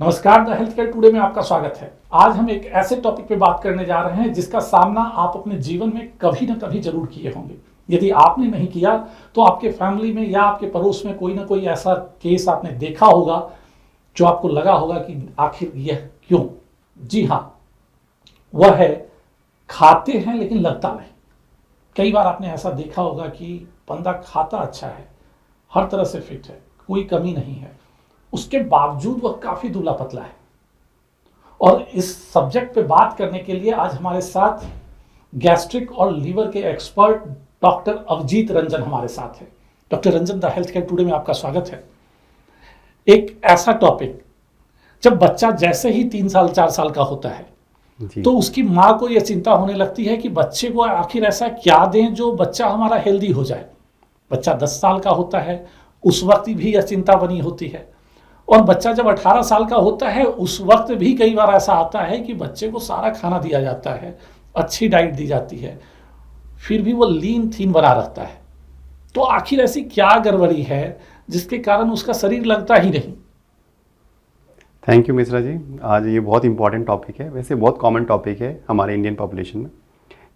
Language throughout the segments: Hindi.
नमस्कार, द हेल्थ केयर टुडे में आपका स्वागत है। आज हम एक ऐसे टॉपिक पे बात करने जा रहे हैं जिसका सामना आप अपने जीवन में कभी ना कभी जरूर किए होंगे। यदि आपने नहीं किया तो आपके फैमिली में या आपके पड़ोस में कोई ना कोई ऐसा केस आपने देखा होगा जो आपको लगा होगा कि आखिर यह क्यों। जी हाँ, वह है खाते हैं लेकिन लगता नहीं। कई बार आपने ऐसा देखा होगा कि बंदा खाता अच्छा है, हर तरह से फिट है, कोई कमी नहीं है, उसके बावजूद वह काफी दुबला पतला है। और इस सब्जेक्ट पे बात करने के लिए आज हमारे साथ गैस्ट्रिक और लीवर के एक्सपर्ट डॉक्टर अवजीत रंजन हमारे साथ है। Doctor Ranjan, the health care today में आपका स्वागत है। एक ऐसा टॉपिक, जब बच्चा जैसे ही 3 साल 4 साल का होता है तो उसकी माँ को यह चिंता होने लगती है कि बच्चे को आखिर ऐसा क्या दें जो बच्चा हमारा हेल्दी हो जाए। बच्चा 10 साल का होता है, उस वक्त भी यह चिंता बनी होती है। और बच्चा जब 18 साल का होता है उस वक्त भी कई बार ऐसा आता है कि बच्चे को सारा खाना दिया जाता है, अच्छी डाइट दी जाती है, फिर भी वो लीन थीन बना रहता है। तो आखिर ऐसी क्या गड़बड़ी है जिसके कारण उसका शरीर लगता ही नहीं। Thank you Mishra ji. आज ये बहुत इंपॉर्टेंट टॉपिक है। वैसे बहुत कॉमन टॉपिक है हमारे इंडियन पॉपुलेशन में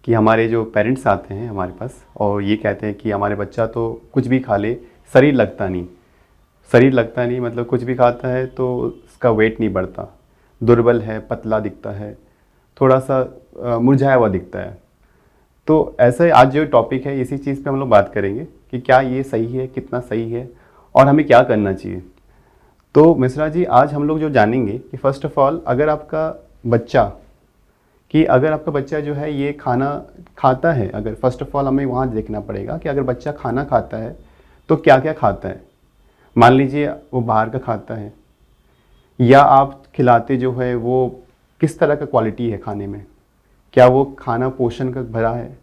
कि हमारे जो पेरेंट्स आते हैं हमारे पास और ये कहते हैं कि हमारे बच्चा तो कुछ भी खा ले, शरीर लगता नहीं। शरीर लगता नहीं मतलब कुछ भी खाता है तो उसका वेट नहीं बढ़ता, दुर्बल है, पतला दिखता है, थोड़ा सा मुरझाया हुआ दिखता है। तो ऐसे आज जो टॉपिक है इसी चीज़ पे हम लोग बात करेंगे कि क्या ये सही है, कितना सही है और हमें क्या करना चाहिए। तो मिश्रा जी, आज हम लोग जो जानेंगे कि फ़र्स्ट ऑफ ऑल अगर आपका बच्चा जो है ये खाना खाता है, अगर फर्स्ट ऑफ ऑल हमें वहाँ देखना पड़ेगा कि अगर बच्चा खाना खाता है तो क्या क्या खाता है। मान लीजिए वो बाहर का खाता है या आप खिलाते जो है वो किस तरह का क्वालिटी है खाने में, क्या वो खाना पोषण का भरा है।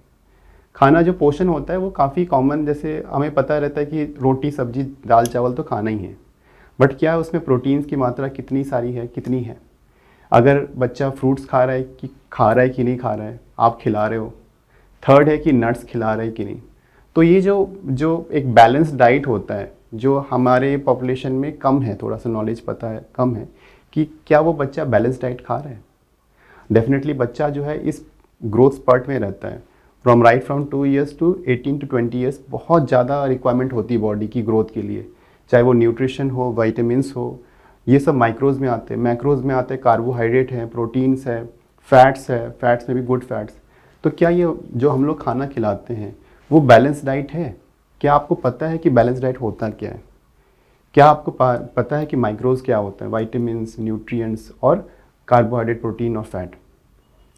खाना जो पोषण होता है वो काफ़ी कॉमन, जैसे हमें पता रहता है कि रोटी सब्जी दाल चावल तो खाना ही है, बट क्या उसमें प्रोटीन्स की मात्रा कितनी सारी है, कितनी है। अगर बच्चा फ्रूट्स खा रहा है कि नहीं खा रहा है, आप खिला रहे हो। थर्ड है कि नट्स खिला रहे हैं कि नहीं। तो ये जो एक बैलेंस डाइट होता है जो हमारे पॉपुलेशन में कम है, थोड़ा सा नॉलेज पता है कम है कि क्या वो बच्चा बैलेंस डाइट खा रहा है। डेफिनेटली बच्चा जो है इस ग्रोथ स्पर्ट में रहता है from 2 years to 18 to 20 years. बहुत ज़्यादा रिक्वायरमेंट होती है बॉडी की ग्रोथ के लिए, चाहे वो न्यूट्रिशन हो, वाइटामिन्स हो, ये सब माइक्रोज में आते हैं। मैक्रोज में आते हैं कार्बोहाइड्रेट है, प्रोटीन्स है, फैट्स है, फैट्स में भी गुड फैट्स। तो क्या ये जो हम लोग खाना खिलाते हैं वो बैलेंस डाइट है? क्या आपको पता है कि बैलेंस डाइट होता क्या है? क्या आपको पता है कि माइक्रोज क्या होता है, वाइटामिन्स, न्यूट्रिएंट्स और कार्बोहाइड्रेट, प्रोटीन और फैट।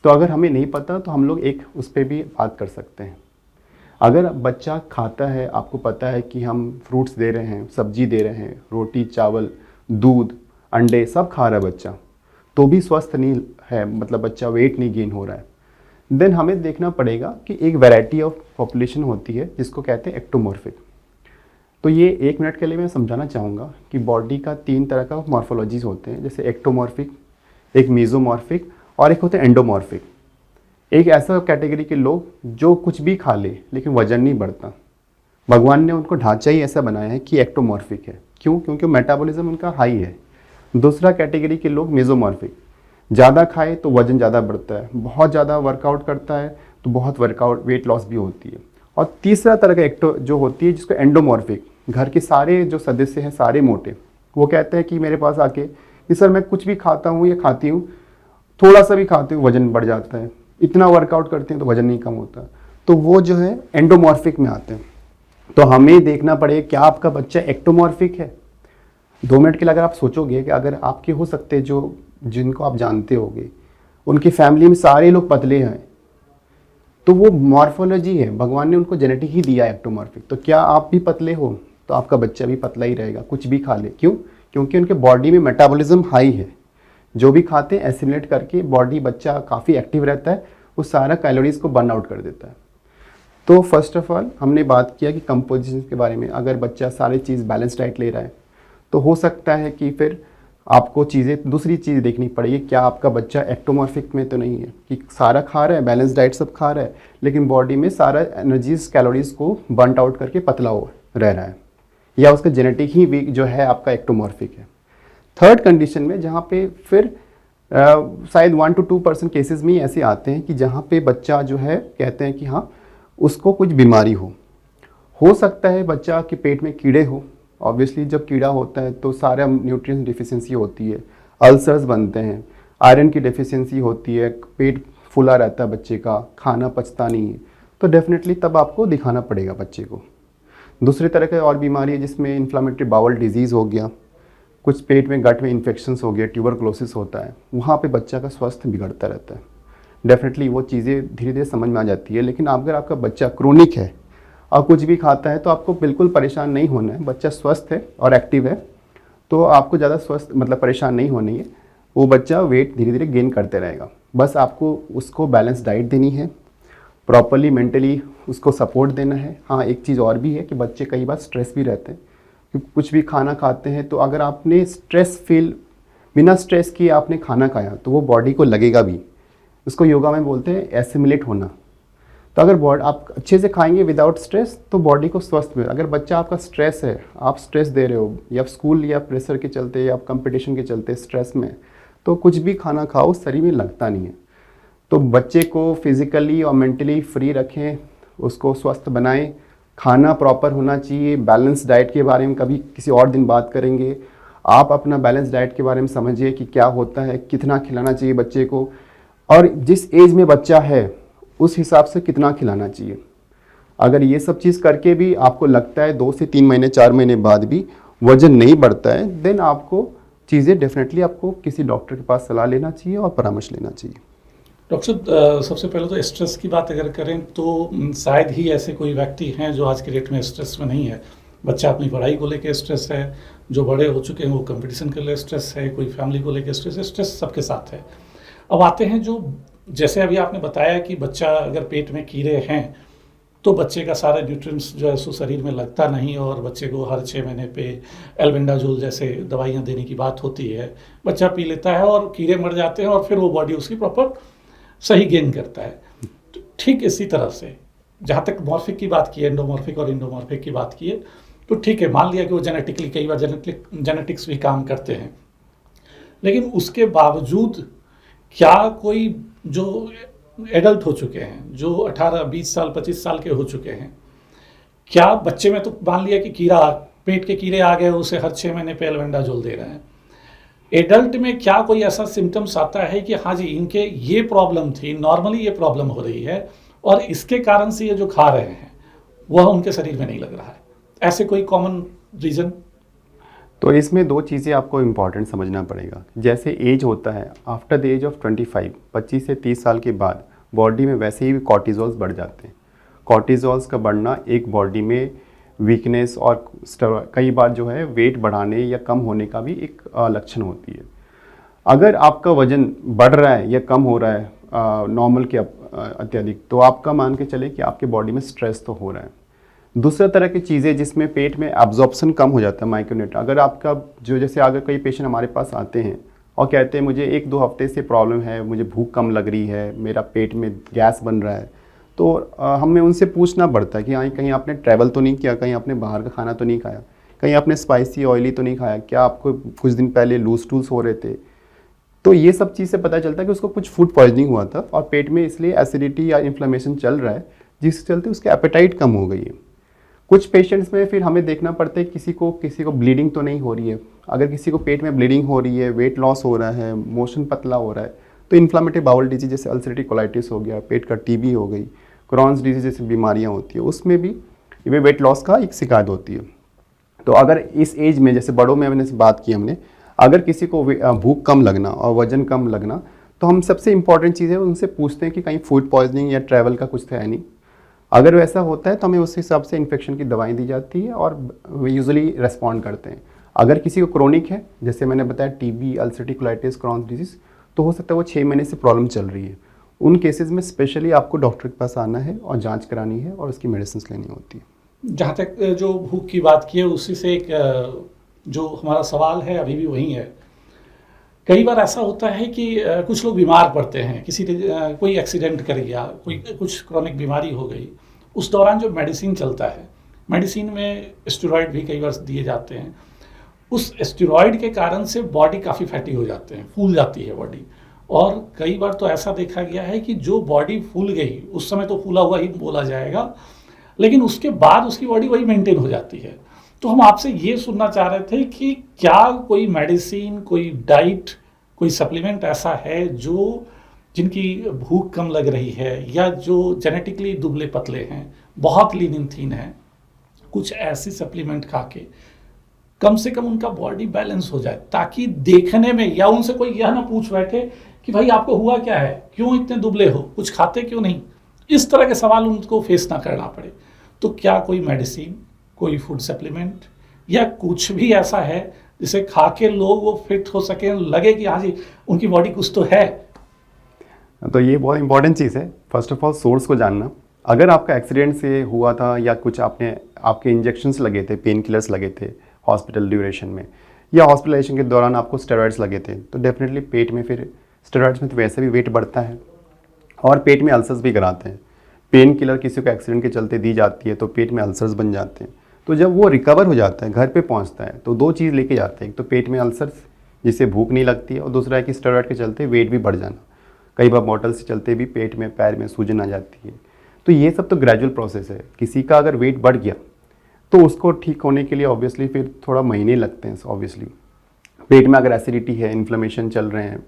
तो अगर हमें नहीं पता तो हम लोग एक उस पर भी बात कर सकते हैं। अगर बच्चा खाता है, आपको पता है कि हम फ्रूट्स दे रहे हैं, सब्जी दे रहे हैं, रोटी चावल दूध अंडे सब खा रहा है बच्चा, तो भी स्वस्थ नहीं है, मतलब बच्चा वेट नहीं गेन हो रहा है, देन हमें देखना पड़ेगा कि एक वैरायटी ऑफ पॉपुलेशन होती है जिसको कहते हैं एक्टोमॉर्फिक। तो ये 1 मिनट के लिए मैं समझाना चाहूँगा कि बॉडी का 3 तरह का मॉर्फोलॉजीज होते हैं, जैसे एक्टोमॉर्फिक, एक मीजोमॉर्फिक और एक होते हैं एंडोमॉर्फिक। एक ऐसा कैटेगरी के लोग जो कुछ भी खा ले लेकिन वजन नहीं बढ़ता, भगवान ने उनको ढांचा ही ऐसा बनाया है कि एक्टोमॉर्फिक है। क्यों? क्योंकि मेटाबॉलिज्म उनका हाई है। दूसरा कैटेगरी के लोग मेसोमॉर्फिक, ज़्यादा खाए तो वजन ज़्यादा बढ़ता है, बहुत ज़्यादा वर्कआउट करता है तो बहुत वर्कआउट वेट लॉस भी होती है। और तीसरा तरह का एक्टो जो होती है जिसको एंडोमॉर्फिक, घर के सारे जो सदस्य हैं सारे मोटे, वो कहते हैं कि मेरे पास आके कि सर मैं कुछ भी खाता हूँ या खाती हूँ, थोड़ा सा भी खाती हूँ वजन बढ़ जाता है, इतना वर्कआउट करते हैं तो वजन नहीं कम होता, तो वो जो है एंडोमॉर्फिक में आते हैं। तो हमें देखना पड़ेगा क्या आपका बच्चा एक्टोमॉर्फिक है। 2 मिनट के लिए अगर आप सोचोगे कि अगर आपके हो सकते हैं जो जिनको आप जानते होगे उनकी फैमिली में सारे लोग पतले हैं, तो वो मॉर्फोलॉजी है, भगवान ने उनको जेनेटिक ही दिया है एक्टोमॉर्फिक। तो क्या आप भी पतले हो तो आपका बच्चा भी पतला ही रहेगा, कुछ भी खा ले। क्यों? क्योंकि उनके बॉडी में मेटाबॉलिज्म हाई है, जो भी खाते हैं एसिमिलेट करके बॉडी बच्चा काफ़ी एक्टिव रहता है, वो सारा कैलोरीज को बर्न आउट कर देता है। तो फर्स्ट ऑफ ऑल हमने बात किया कि कंपोजिशन के बारे में। अगर बच्चा सारी चीज़ बैलेंस डाइट ले रहा है तो हो सकता है कि फिर आपको दूसरी चीज़ देखनी पड़ेगी, क्या आपका बच्चा एक्टोमॉर्फिक में तो नहीं है कि सारा खा रहा है, बैलेंस डाइट सब खा रहा है, लेकिन बॉडी में सारा एनर्जीज कैलोरीज को बर्न आउट करके पतला हो रह रहा है, या उसका जेनेटिक ही वीक जो है आपका एक्टोमॉर्फिक है। थर्ड कंडीशन में जहाँ पे फिर शायद 1 to 2% केसेस में ही ऐसे आते हैं कि जहाँ पे बच्चा जो है कहते हैं कि हाँ उसको कुछ बीमारी हो सकता है बच्चा के पेट में कीड़े हो। ऑब्वियसली जब कीड़ा होता है तो सारा न्यूट्रिएंट्स डिफिशिएंसी होती है, अल्सर्स बनते हैं, आयरन की डिफिशिएंसी होती है, पेट फूला रहता है बच्चे का, खाना पचता नहीं है, तो डेफिनेटली तब आपको दिखाना पड़ेगा बच्चे को। दूसरी तरह की और बीमारी है जिसमें इन्फ्लामेटरी बाउल डिजीज़ हो गया, कुछ पेट में गट में इन्फेक्शंस हो गया, ट्यूबरक्लोसिस होता है, वहाँ पे बच्चा का स्वास्थ्य बिगड़ता रहता है। डेफिनेटली वो चीज़ें धीरे धीरे समझ में आ जाती है। लेकिन अगर आपका बच्चा क्रोनिक है और कुछ भी खाता है तो आपको बिल्कुल परेशान नहीं होना है। बच्चा स्वस्थ है और एक्टिव है तो आपको ज़्यादा स्वस्थ मतलब परेशान नहीं होनी है। वो बच्चा वेट धीरे धीरे गेन करते रहेगा। बस आपको उसको बैलेंस डाइट देनी है, प्रॉपरली मेंटली उसको सपोर्ट देना है। हाँ, एक चीज़ और भी है कि बच्चे कई बार स्ट्रेस भी रहते हैं, क्योंकि कुछ भी खाना खाते हैं तो अगर आपने बिना स्ट्रेस किए आपने खाना खाया तो वो बॉडी को लगेगा भी। उसको योगा में बोलते हैं एसिमिलेट होना। तो अगर आप अच्छे से खाएंगे विदाउट स्ट्रेस तो बॉडी को स्वस्थ मिले। अगर बच्चा आपका स्ट्रेस है, आप स्ट्रेस दे रहे हो या स्कूल या प्रेशर के चलते या कंपटीशन के चलते स्ट्रेस में, तो कुछ भी खाना खाओ शरीर में लगता नहीं है। तो बच्चे को फिजिकली और मेंटली फ्री रखें, उसको स्वस्थ बनाएं, खाना प्रॉपर होना चाहिए। बैलेंस डाइट के बारे में कभी किसी और दिन बात करेंगे। आप अपना बैलेंस डाइट के बारे में समझिए कि क्या होता है, कितना खिलाना चाहिए बच्चे को, और जिस एज में बच्चा है उस हिसाब से कितना खिलाना चाहिए। अगर ये सब चीज़ करके भी आपको लगता है 2 से 3 महीने 4 महीने बाद भी वजन नहीं बढ़ता है, देन आपको चीज़ें डेफिनेटली आपको किसी डॉक्टर के पास सलाह लेना चाहिए और परामर्श लेना चाहिए। डॉक्टर साहब, सबसे पहले तो स्ट्रेस की बात अगर करें तो शायद ही ऐसे कोई व्यक्ति हैं जो आज के डेट में स्ट्रेस में नहीं है। बच्चा अपनी पढ़ाई को लेकर स्ट्रेस है, जो बड़े हो चुके हैं वो कंपटीशन के लिए स्ट्रेस है, कोई फैमिली को लेकर स्ट्रेस है, स्ट्रेस सबके साथ है। अब आते हैं जो जैसे अभी आपने बताया कि बच्चा अगर पेट में कीड़े हैं तो बच्चे का सारे न्यूट्रिएंट्स जो है सो शरीर में लगता नहीं, और बच्चे को हर 6 महीने पे एल्बेंडाजोल जैसे दवाइयाँ देने की बात होती है। बच्चा पी लेता है और कीड़े मर जाते हैं और फिर वो बॉडी उसकी प्रॉपर सही गेन करता है। तो ठीक इसी तरह से जहाँ तक मॉर्फिक की बात की है, एंडोमॉर्फिक और इंडोमॉर्फिक की बात की है, तो ठीक है, मान लिया कि वो जेनेटिकली कई बार जेनेटिक्स भी काम करते हैं, लेकिन उसके बावजूद क्या कोई जो एडल्ट हो चुके हैं, जो 18, 20 साल, 25 साल के हो चुके हैं, क्या बच्चे में तो मान लिया कि पेट के कीड़े आ गए, उसे हर 6 महीने पे एल्बेंडाजोल दे रहे हैं, एडल्ट में क्या कोई ऐसा सिम्टम्स आता है कि हाँ जी इनके ये प्रॉब्लम थी, नॉर्मली ये प्रॉब्लम हो रही है और इसके कारण से ये जो खा रहे हैं वह उनके शरीर में नहीं लग रहा है, ऐसे कोई कॉमन रीज़न? तो इसमें 2 चीज़ें आपको इम्पॉर्टेंट समझना पड़ेगा। जैसे एज होता है, आफ्टर द एज ऑफ 25 से 30 साल के बाद बॉडी में वैसे ही कॉर्टिजोल्स बढ़ जाते हैं। कॉर्टिजोल्स का बढ़ना एक बॉडी में वीकनेस और कई बार जो है वेट बढ़ाने या कम होने का भी एक लक्षण होती है। अगर आपका वजन बढ़ रहा है या कम हो रहा है नॉर्मल के अत्यधिक, तो आपका मान के चले कि आपके बॉडी में स्ट्रेस तो हो रहा है। दूसरा तरह की चीज़ें जिसमें पेट में एब्जॉर्प्शन कम हो जाता है, माइक्रोन्यूट्रिएंट। अगर आपका जो जैसे अगर कई पेशेंट हमारे पास आते हैं और कहते हैं मुझे 1-2 हफ्ते से प्रॉब्लम है, मुझे भूख कम लग रही है, मेरा पेट में गैस बन रहा है, तो हमें उनसे पूछना पड़ता है कि हाँ कहीं आपने ट्रैवल तो नहीं किया, कहीं आपने बाहर का खाना तो नहीं खाया, कहीं आपने स्पाइसी ऑयली तो नहीं खाया, क्या आपको कुछ दिन पहले लूज टूल्स हो रहे थे। तो ये सब चीज़ से पता चलता है कि उसको कुछ फूड पॉइजनिंग हुआ था और पेट में इसलिए एसिडिटी या इन्फ्लेमेशन चल रहा है, जिसके चलते उसकी एपेटाइट कम हो गई है। कुछ पेशेंट्स में फिर हमें देखना पड़ता है किसी को ब्लीडिंग तो नहीं हो रही है। अगर किसी को पेट में ब्लीडिंग हो रही है, वेट लॉस हो रहा है, मोशन पतला हो रहा है, तो इन्फ्लेमेटरी बाउल डिजीज जैसे अल्सरेटिव कोलाइटिस हो गया, पेट का टीबी हो गई, क्रॉन्स डिजीज जैसी बीमारियां होती है, उसमें भी वेट लॉस का एक शिकायत होती है। तो अगर इस एज में जैसे बड़ों में बात की हमने, अगर किसी को भूख कम लगना और वजन कम लगना, तो हम सबसे इंपॉर्टेंट चीज़ है उनसे पूछते हैं कि कहीं फूड पॉइजनिंग या ट्रैवल का कुछ था नहीं। अगर वैसा होता है तो हमें उस हिसाब से इन्फेक्शन की दवाई दी जाती है और यूजुअली रेस्पॉन्ड करते हैं। अगर किसी को क्रोनिक है, जैसे मैंने बताया TB, ulcerative colitis, Crohn's disease, तो हो सकता है वो 6 महीने से प्रॉब्लम चल रही है। उन केसेस में स्पेशली आपको डॉक्टर के पास आना है और जांच करानी है और उसकी मेडिसिन लेनी होती है। जहाँ तक जो भूख की बात की है, उसी से एक जो हमारा सवाल है अभी भी वही है। कई बार ऐसा होता है कि कुछ लोग बीमार पड़ते हैं, कोई एक्सीडेंट कर गया, कुछ क्रॉनिक बीमारी हो गई, उस दौरान जो मेडिसिन चलता है, मेडिसिन में स्टेरॉइड भी कई बार दिए जाते हैं, उस स्टेरॉइड के कारण से बॉडी काफ़ी फैटी हो जाते हैं, फूल जाती है बॉडी। और कई बार तो ऐसा देखा गया है कि जो बॉडी फूल गई, उस समय तो फूला हुआ ही बोला जाएगा, लेकिन उसके बाद उसकी बॉडी वही मेंटेन हो जाती है। तो हम आपसे ये सुनना चाह रहे थे कि क्या कोई मेडिसिन, कोई डाइट, कोई सप्लीमेंट ऐसा है जो जिनकी भूख कम लग रही है या जो जेनेटिकली दुबले पतले हैं, बहुत लीन एंड थीन है, कुछ ऐसी सप्लीमेंट खा के कम से कम उनका बॉडी बैलेंस हो जाए, ताकि देखने में या उनसे कोई यह ना पूछ बैठे कि भाई आपको हुआ क्या है, क्यों इतने दुबले हो, कुछ खाते क्यों नहीं, इस तरह के सवाल उनको फेस ना करना पड़े। तो क्या कोई मेडिसिन, कोई फूड सप्लीमेंट या कुछ भी ऐसा है जिसे खा के लोग वो फिट हो सके, लगे कि हाँ जी उनकी बॉडी कुछ तो है? तो ये बहुत इंपॉर्टेंट चीज़ है, फर्स्ट ऑफ ऑल सोर्स को जानना। अगर आपका एक्सीडेंट से हुआ था या कुछ आपके इंजेक्शंस लगे थे, पेन किलर्स लगे थे हॉस्पिटल ड्यूरेशन में, या हॉस्पिटलाइजेशन के दौरान आपको स्टेरॉइड्स लगे थे, तो डेफिनेटली पेट में फिर स्टेरॉइड्स में तो वैसे भी वेट बढ़ता है और पेट में अल्सर्स भी कराते हैं। पेन किलर किसी को एक्सीडेंट के चलते दी जाती है तो पेट में अल्सर्स बन जाते हैं। तो जब वो रिकवर हो जाता है, घर पे पहुंचता है, तो दो चीज़ लेके जाते हैं, एक तो पेट में अल्सर्स जिससे भूख नहीं लगती है, और दूसरा है कि स्टेरॉइड के चलते वेट भी बढ़ जाना। कई बार बॉटल से चलते भी पेट में, पैर में सूजन आ जाती है। तो ये सब तो ग्रेजुअल प्रोसेस है। किसी का अगर वेट बढ़ गया तो उसको ठीक होने के लिए ऑब्वियसली फिर थोड़ा महीने लगते हैं। ऑब्वियसली पेट में अगर एसिडिटी है, इन्फ्लेमेशन चल रहे हैं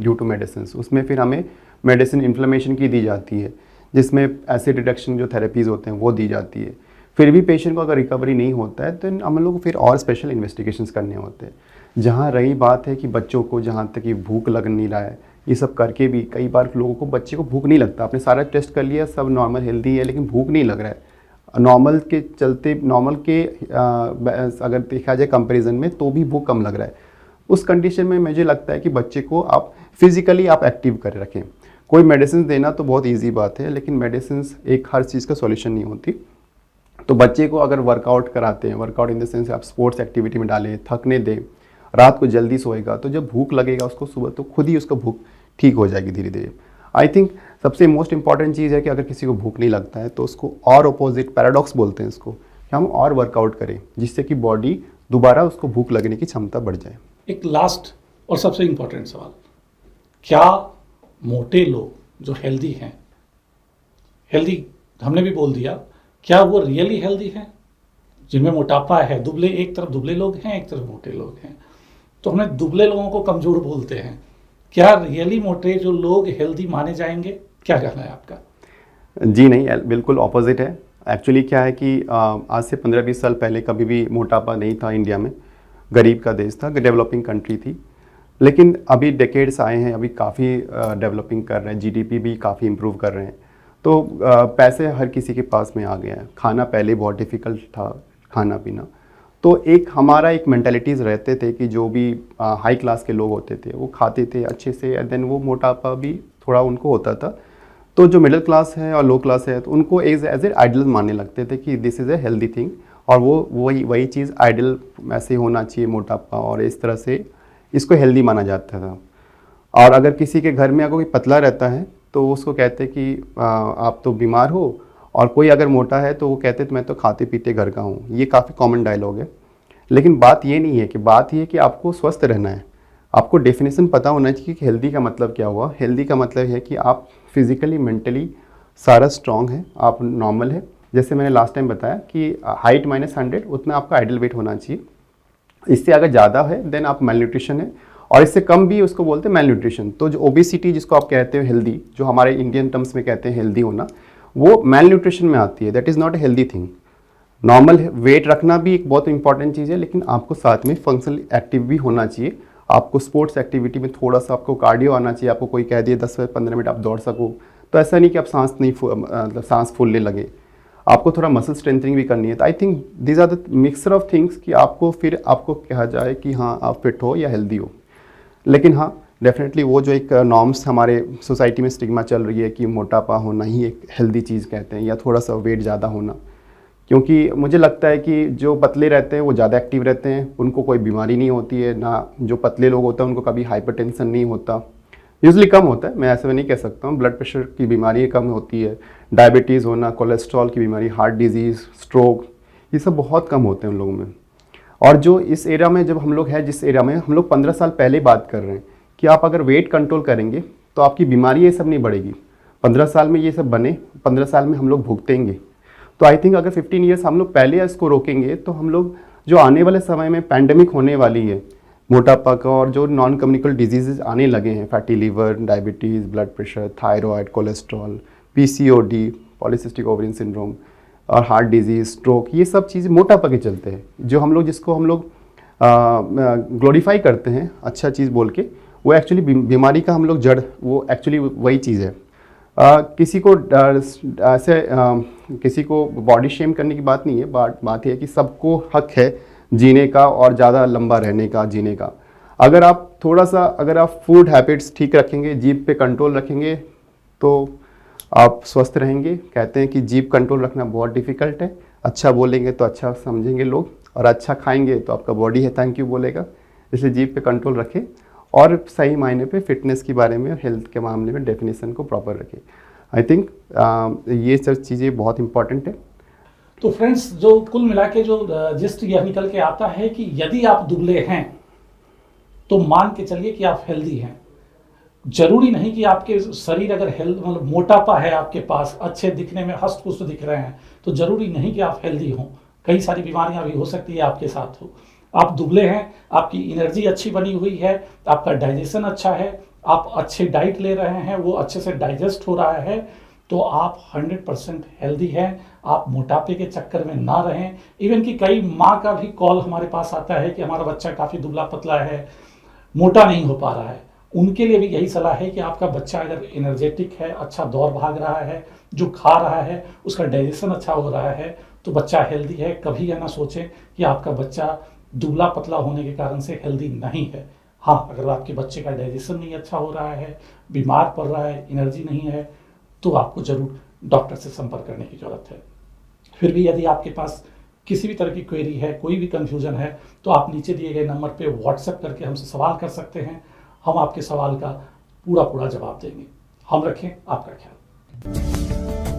ड्यू टू मेडिसिन, उसमें फिर हमें मेडिसिन इन्फ्लेमेशन की दी जाती है, जिसमें एसिड रिडक्शन जो थेरेपीज़ होते हैं वो दी जाती है। फिर भी पेशेंट को अगर रिकवरी नहीं होता है तो हम लोग को फिर और स्पेशल इन्वेस्टिगेशंस करने होते हैं। जहाँ रही बात है कि बच्चों को जहाँ तक कि भूख लग नहीं रहा है, ये सब करके भी कई बार लोगों को, बच्चे को भूख नहीं लगता, आपने सारा टेस्ट कर लिया, सब नॉर्मल हेल्दी है, लेकिन भूख नहीं लग रहा है। नॉर्मल के चलते, नॉर्मल के अगर देखा जाए कंपैरिजन में, तो भी भूख कम लग रहा है। उस कंडीशन में मुझे लगता है कि बच्चे को आप फिजिकली आप एक्टिव कर रखें। कोई मेडिसिन देना तो बहुत ईजी बात है, लेकिन मेडिसिन एक हर चीज़ का सॉल्यूशन नहीं होती। तो बच्चे को अगर वर्कआउट कराते हैं, वर्कआउट इन द सेंस आप स्पोर्ट्स एक्टिविटी में डालें, थकने दें, रात को जल्दी सोएगा, तो जब भूख लगेगा उसको सुबह, तो खुद ही उसका भूख ठीक हो जाएगी धीरे धीरे। आई थिंक सबसे मोस्ट इंपॉर्टेंट चीज़ है कि अगर किसी को भूख नहीं लगता है तो उसको और अपोजिट पैराडॉक्स बोलते हैं इसको, कि हम और वर्कआउट करें जिससे कि बॉडी दोबारा उसको भूख लगने की क्षमता बढ़ जाए। एक लास्ट और सबसे इंपॉर्टेंट सवाल, क्या मोटे लोग जो हेल्दी हैं, हेल्दी हमने भी बोल दिया, क्या वो रियली हेल्दी हैं? जिनमें मोटापा है, दुबले, एक तरफ दुबले लोग हैं, एक तरफ मोटे लोग हैं, तो हमने दुबले लोगों को कमज़ोर बोलते हैं। क्या रियली मोटे जो लोग हेल्दी माने जाएंगे? क्या कहना है आपका? जी नहीं, बिल्कुल ऑपोजिट है। एक्चुअली क्या है कि आज से 15-20 साल पहले कभी भी मोटापा नहीं था इंडिया में, गरीब का देश था, डेवलपिंग कंट्री थी। लेकिन अभी डेकेड्स आए हैं, अभी काफ़ी डेवलपिंग कर रहे हैं, जीडीपी भी काफ़ी इम्प्रूव कर रहे हैं, तो पैसे हर किसी के पास में आ गया है। खाना पहले बहुत डिफ़िकल्ट था, खाना पीना, तो एक हमारा एक मेंटालिटीज़ रहते थे कि जो भी हाई क्लास के लोग होते थे वो खाते थे अच्छे से, एंड देन वो मोटापा भी थोड़ा उनको होता था। तो जो मिडिल क्लास है और लो क्लास है, तो उनको एज ए आइडल मानने लगते थे कि this is a healthy thing, और वो वही चीज़ आइडल ऐसे होना चाहिए, मोटापा, और इस तरह से इसको हेल्दी माना जाता था। और अगर किसी के घर में अगर कोई पतला रहता है तो उसको कहते कि आप तो बीमार हो, और कोई अगर मोटा है तो वो कहते तो मैं तो खाते पीते घर का हूँ। ये काफ़ी कॉमन डायलॉग है, लेकिन बात ये नहीं है। कि बात ये है कि आपको स्वस्थ रहना है, आपको डेफिनेशन पता होना चाहिए कि हेल्दी का मतलब क्या हुआ। हेल्दी का मतलब है कि आप फिजिकली, मेंटली सारा स्ट्रांग है, आप नॉर्मल है। जैसे मैंने लास्ट टाइम बताया कि हाइट -100 उतना आपका आइडल वेट होना चाहिए। इससे अगर ज़्यादा है देन आप मेल न्यूट्रिशन है, और इससे कम भी उसको बोलते हैं मेल न्यूट्रिशन। तो जो ओबेसिटी जिसको आप कहते हो हेल्दी, जो हमारे इंडियन टर्म्स में कहते हैं हेल्दी होना, वो मेल न्यूट्रिशन में आती है। That is not a healthy thing. Normal weight रखना भी एक बहुत इंपॉर्टेंट चीज़ है, लेकिन आपको साथ में फंक्शनल एक्टिव भी होना चाहिए। आपको स्पोर्ट्स एक्टिविटी में थोड़ा सा आपको कार्डियो आना चाहिए। आपको कोई कह दिए 10 से 15 मिनट आप दौड़ सको, तो ऐसा नहीं कि आप सांस फूलने लगे, आपको थोड़ा मसल स्ट्रेंथनिंग भी करनी है। तो I think these are the mixture of things कि आपको फिर आपको कहा जाए कि हाँ आप फिट हो या हेल्दी हो। लेकिन हाँ, डेफिनेटली वो जो एक नॉर्म्स हमारे सोसाइटी में स्टिग्मा चल रही है कि मोटापा होना ही एक हेल्दी चीज़ कहते हैं, या थोड़ा सा वेट ज़्यादा होना, क्योंकि मुझे लगता है कि जो पतले रहते हैं वो ज़्यादा एक्टिव रहते हैं, उनको कोई बीमारी नहीं होती है ना। जो पतले लोग होते हैं उनको कभी हाइपरटेंशन नहीं होता, यूजली कम होता है, मैं ऐसा नहीं कह सकता हूँ। ब्लड प्रेशर की बीमारी कम होती है, डायबिटीज़ होना, कोलेस्ट्रॉल की बीमारी, हार्ट डिजीज़, स्ट्रोक, ये सब बहुत कम होते हैं उन लोगों में। और जो इस एरिया में जब हम लोग हैं, जिस एरिया में हम लोग 15 साल पहले बात कर रहे हैं कि आप अगर वेट कंट्रोल करेंगे तो आपकी बीमारी ये सब नहीं बढ़ेगी। 15 साल में ये सब बने, 15 साल में हम लोग भुगतेंगे। तो आई थिंक अगर 15 ईयर्स हम लोग पहले इसको रोकेंगे तो हम लोग जो आने वाले समय में पैंडेमिक होने वाली है, मोटापा का और जो नॉन कम्युनिकेबल डिजीजेज आने लगे हैं, fatty liver, diabetes, blood pressure, thyroid, cholesterol, PCOD, polycystic ovarian syndrome और हार्ट डिजीज़, स्ट्रोक, ये सब चीज़ें मोटापा के चलते हैं। जो हम लोग जिसको हम लोग ग्लोरीफाई करते हैं अच्छा चीज़ बोल के, वो एक्चुअली बीमारी का हम लोग जड़, वो एक्चुअली वही चीज़ है। किसी को ऐसे किसी को बॉडी शेम करने की बात नहीं है, बात यह है कि सबको हक है जीने का और ज़्यादा लंबा रहने का, जीने का। अगर आप थोड़ा सा, अगर आप फूड हैबिट्स ठीक रखेंगे, जीभ पे कंट्रोल रखेंगे तो आप स्वस्थ रहेंगे। कहते हैं कि जीभ कंट्रोल रखना बहुत डिफ़िकल्ट है। अच्छा बोलेंगे तो अच्छा समझेंगे लोग, और अच्छा खाएंगे तो आपका बॉडी है थैंक यू बोलेगा। इसलिए जीभ पे कंट्रोल रखें और सही मायने पे फिटनेस के बारे में और हेल्थ के मामले में डेफिनेशन को प्रॉपर रखें। आई थिंक ये सब चीज़ें बहुत इंपॉर्टेंट है। तो फ्रेंड्स, जो कुल मिला के जो जिस्ट यह निकल के आता है कि यदि आप दुबले हैं तो मान के चलिए कि आप हेल्दी हैं। जरूरी नहीं कि आपके शरीर अगर हेल्थ मतलब मोटापा है आपके पास, अच्छे दिखने में हष्ट पुष्ट दिख रहे हैं, तो जरूरी नहीं कि आप हेल्दी हों। कई सारी बीमारियां भी हो सकती है आपके साथ हो। आप दुबले हैं, आपकी एनर्जी अच्छी बनी हुई है, आपका डाइजेशन अच्छा है, आप अच्छे डाइट ले रहे हैं, वो अच्छे से डाइजेस्ट हो रहा है, तो आप 100% हेल्दी हैं। आप मोटापे के चक्कर में ना रहें। इवन कि कई माँ का भी कॉल हमारे पास आता है कि हमारा बच्चा काफ़ी दुबला पतला है, मोटा नहीं हो पा रहा है। उनके लिए भी यही सलाह है कि आपका बच्चा अगर एनर्जेटिक है, अच्छा दौड़ भाग रहा है, जो खा रहा है उसका डाइजेशन अच्छा हो रहा है, तो बच्चा हेल्दी है। कभी यह ना सोचें कि आपका बच्चा दुबला पतला होने के कारण से हेल्दी नहीं है। हाँ, अगर आपके बच्चे का डाइजेशन नहीं अच्छा हो रहा है, बीमार पड़ रहा है, एनर्जी नहीं है, तो आपको ज़रूर डॉक्टर से संपर्क करने की ज़रूरत है। फिर भी यदि आपके पास किसी भी तरह की क्वेरी है, कोई भी कन्फ्यूजन है, तो आप नीचे दिए गए नंबर पे व्हाट्सएप करके हमसे सवाल कर सकते हैं। हम आपके सवाल का पूरा जवाब देंगे। हम रखें आपका ख्याल।